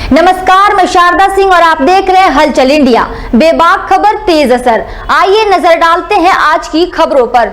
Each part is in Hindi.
नमस्कार, मैं शारदा सिंह और आप देख रहे हैं हलचल इंडिया। बेबाक खबर तेज असर। आइए नजर डालते हैं आज की खबरों पर।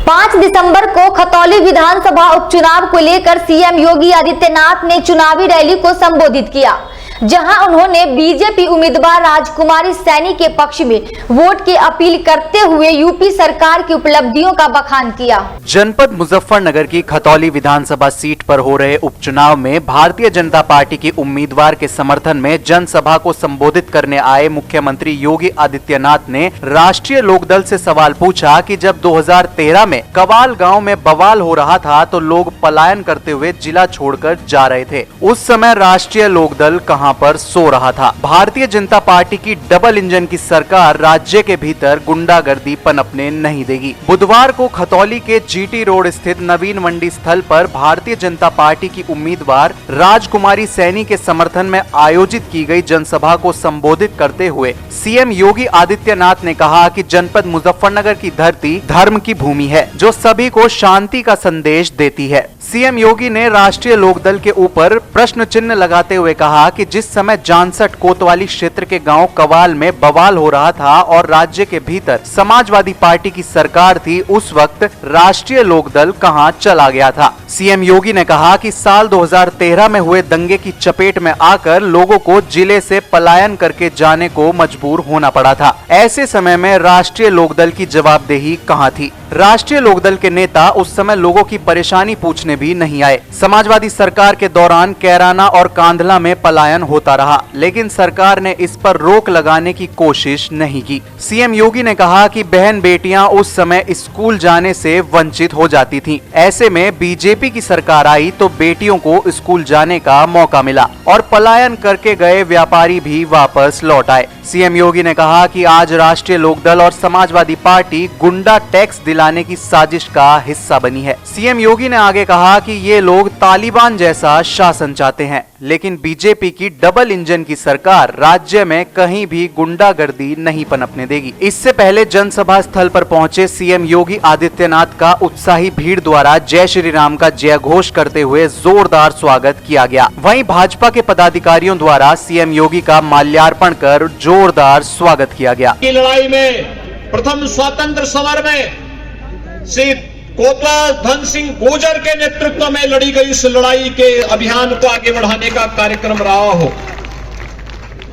5 दिसंबर को खतौली विधानसभा उपचुनाव को लेकर सीएम योगी आदित्यनाथ ने चुनावी रैली को संबोधित किया, जहां उन्होंने बीजेपी उम्मीदवार राजकुमारी सैनी के पक्ष में वोट की अपील करते हुए यूपी सरकार की उपलब्धियों का बखान किया। जनपद मुजफ्फरनगर की खतौली विधानसभा सीट पर हो रहे उपचुनाव में भारतीय जनता पार्टी के उम्मीदवार के समर्थन में जनसभा को संबोधित करने आए मुख्यमंत्री योगी आदित्यनाथ ने राष्ट्रीय लोकदल से सवाल पूछा कि जब 2013 में कवाल गांव में बवाल हो रहा था तो लोग पलायन करते हुए जिला छोड़कर जा रहे थे, उस समय राष्ट्रीय लोकदल कहां पर सो रहा था। भारतीय जनता पार्टी की डबल इंजन की सरकार राज्य के भीतर गुंडागर्दी पनपने नहीं देगी। बुधवार को खतौली के जीटी रोड स्थित नवीन मंडी स्थल पर भारतीय जनता पार्टी की उम्मीदवार राजकुमारी सैनी के समर्थन में आयोजित की गई जनसभा को संबोधित करते हुए सीएम योगी आदित्यनाथ ने कहा कि जनपद मुजफ्फरनगर की धरती धर्म की भूमि है, जो सभी को शांति का संदेश देती है। सीएम योगी ने राष्ट्रीय लोकदल के ऊपर प्रश्न चिन्ह लगाते हुए कहा कि जिस समय जानसठ कोतवाली क्षेत्र के गांव कवाल में बवाल हो रहा था और राज्य के भीतर समाजवादी पार्टी की सरकार थी, उस वक्त राष्ट्रीय लोकदल कहां चला गया था। सीएम योगी ने कहा कि साल 2013 में हुए दंगे की चपेट में आकर लोगों को जिले से पलायन करके जाने को मजबूर होना पड़ा था। ऐसे समय में राष्ट्रीय लोकदल की जवाबदेही कहां थी? राष्ट्रीय लोकदल के नेता उस समय लोगों की परेशानी पूछने भी नहीं आए। समाजवादी सरकार के दौरान कैराना और कांधला में पलायन होता रहा, लेकिन सरकार ने इस पर रोक लगाने की कोशिश नहीं की। सीएम योगी ने कहा कि बहन बेटियां उस समय स्कूल जाने से वंचित हो जाती थीं। ऐसे में बीजेपी की सरकार आई तो बेटियों को स्कूल जाने का मौका मिला और पलायन करके गए व्यापारी भी वापस लौट आए। सीएम योगी ने कहा कि आज राष्ट्रीय लोकदल और समाजवादी पार्टी गुंडा टैक्स दिलाने की साजिश का हिस्सा बनी है। सीएम योगी ने आगे कहा कि ये लोग तालिबान जैसा शासन चाहते हैं, लेकिन बीजेपी की डबल इंजन की सरकार राज्य में कहीं भी गुंडागर्दी नहीं पनपने देगी। इससे पहले जनसभा स्थल पर पहुंचे सीएम योगी आदित्यनाथ का उत्साही भीड़ द्वारा जय श्री राम का जय घोष करते हुए जोरदार स्वागत किया गया। वहीं भाजपा के पदाधिकारियों द्वारा सीएम योगी का माल्यार्पण कर जोरदार स्वागत किया गया। लड़ाई में प्रथम स्वतंत्र समर में श्री कोतवाल धन सिंह गुर्जर के नेतृत्व में लड़ी गई इस लड़ाई के अभियान को आगे बढ़ाने का कार्यक्रम रहा हो।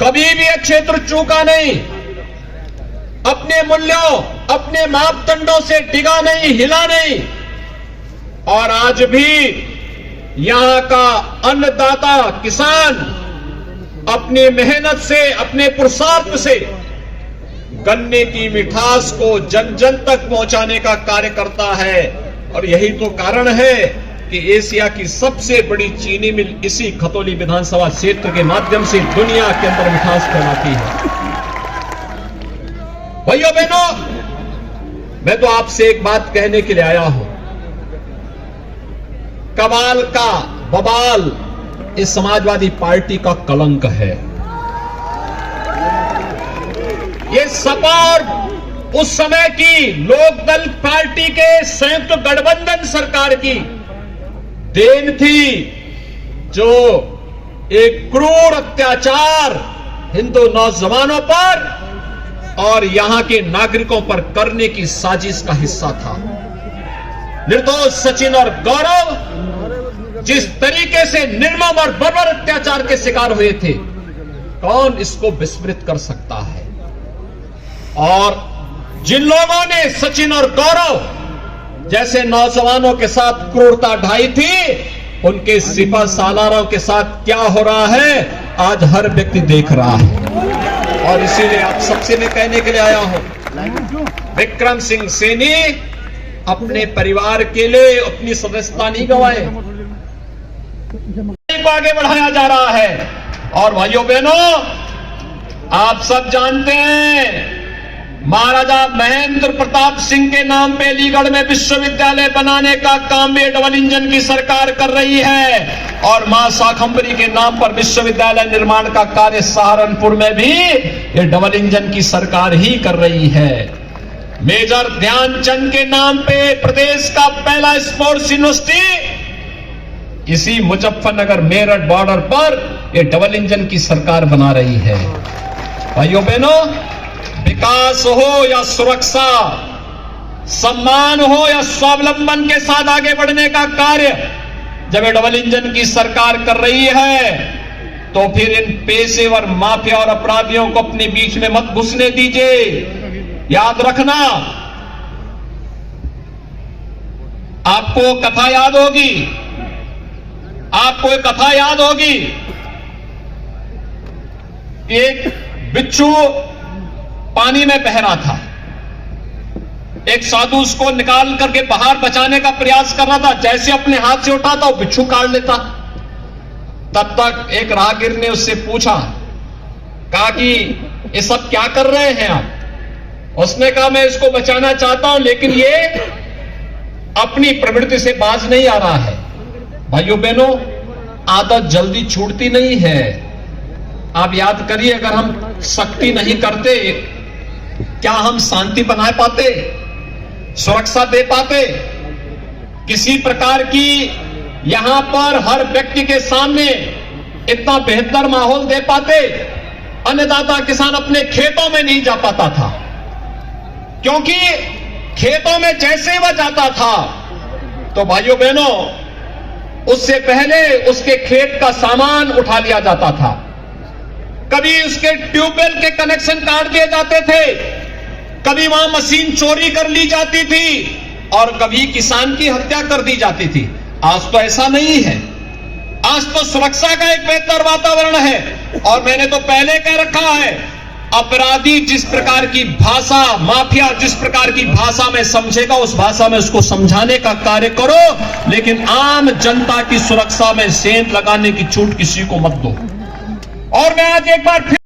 कभी भी यह क्षेत्र चूका नहीं, अपने मूल्यों अपने मापदंडों से डिगा नहीं, हिला नहीं, और आज भी यहां का अन्नदाता किसान अपनी मेहनत से अपने पुरुषार्थ से गन्ने की मिठास को जन जन तक पहुंचाने का कार्य करता है। और यही तो कारण है कि एशिया की सबसे बड़ी चीनी मिल इसी खतौली विधानसभा क्षेत्र के माध्यम से दुनिया के अंदर मिठास फैलाती है। भाइयों बहनों, मैं तो आपसे एक बात कहने के लिए आया हूं। कवाल का बवाल इस समाजवादी पार्टी का कलंक है। ये सपा और उस समय की लोकदल पार्टी के संयुक्त गठबंधन सरकार की देन थी, जो एक क्रूर अत्याचार हिंदू नौजवानों पर और यहां के नागरिकों पर करने की साजिश का हिस्सा था। निर्दोष सचिन और गौरव जिस तरीके से निर्मम और बर्बर अत्याचार के शिकार हुए थे, कौन इसको विस्मृत कर सकता है? और जिन लोगों ने सचिन और गौरव जैसे नौजवानों के साथ क्रूरता ढाई थी, उनके सिपह सालारों के साथ क्या हो रहा है आज हर व्यक्ति देख रहा है। और इसीलिए आप सबसे मैं कहने के लिए आया हूं, विक्रम सिंह सैनी अपने परिवार के लिए अपनी सदस्यता नहीं गंवाए, को आगे बढ़ाया जा रहा है। और भाइयों बहनों, आप सब जानते हैं महाराजा महेंद्र प्रताप सिंह के नाम पे अलीगढ़ में विश्वविद्यालय बनाने का काम भी डबल इंजन की सरकार कर रही है, और मां शाकंभरी के नाम पर विश्वविद्यालय निर्माण का कार्य सहारनपुर में भी ये डबल इंजन की सरकार ही कर रही है। मेजर ध्यानचंद के नाम पे प्रदेश का पहला स्पोर्ट्स यूनिवर्सिटी इसी मुजफ्फरनगर मेरठ बॉर्डर पर ये डबल इंजन की सरकार बना रही है। भाइयों बहनों, विकास हो या सुरक्षा, सम्मान हो या स्वावलंबन के साथ आगे बढ़ने का कार्य जब ये डबल इंजन की सरकार कर रही है, तो फिर इन पेशेवर माफिया और अपराधियों को अपने बीच में मत घुसने दीजिए। याद रखना, आपको कथा याद होगी, आपको एक कथा याद होगी। एक बिच्छू पानी में बह रहा था, एक साधु उसको निकाल करके बाहर बचाने का प्रयास कर रहा था। जैसे अपने हाथ से उठाता वो बिच्छू काट लेता। तब तक एक राहगीर ने उससे पूछा, कहा कि ये सब क्या कर रहे हैं आप? उसने कहा, मैं इसको बचाना चाहता हूं, लेकिन ये अपनी प्रवृत्ति से बाज नहीं आ रहा है। भाइयों बहनों, आदत जल्दी छूटती नहीं है। आप याद करिए, अगर हम सख्ती नहीं करते, क्या हम शांति बनाए पाते, सुरक्षा दे पाते, किसी प्रकार की यहां पर हर व्यक्ति के सामने इतना बेहतर माहौल दे पाते? अन्नदाता किसान अपने खेतों में नहीं जा पाता था, क्योंकि खेतों में जैसे वह जाता था तो भाइयों बहनों, उससे पहले उसके खेत का सामान उठा लिया जाता था। कभी उसके ट्यूबवेल के कनेक्शन काट दिए जाते थे, कभी वहां मशीन चोरी कर ली जाती थी, और कभी किसान की हत्या कर दी जाती थी। आज तो ऐसा नहीं है। आज तो सुरक्षा का एक बेहतर वातावरण है। और मैंने तो पहले कह रखा है, अपराधी जिस प्रकार की भाषा, माफिया जिस प्रकार की भाषा में समझेगा, उस भाषा में उसको समझाने का कार्य करो, लेकिन आम जनता की सुरक्षा में सेंध लगाने की छूट किसी को मत दो। और मैं आज एक बार फिर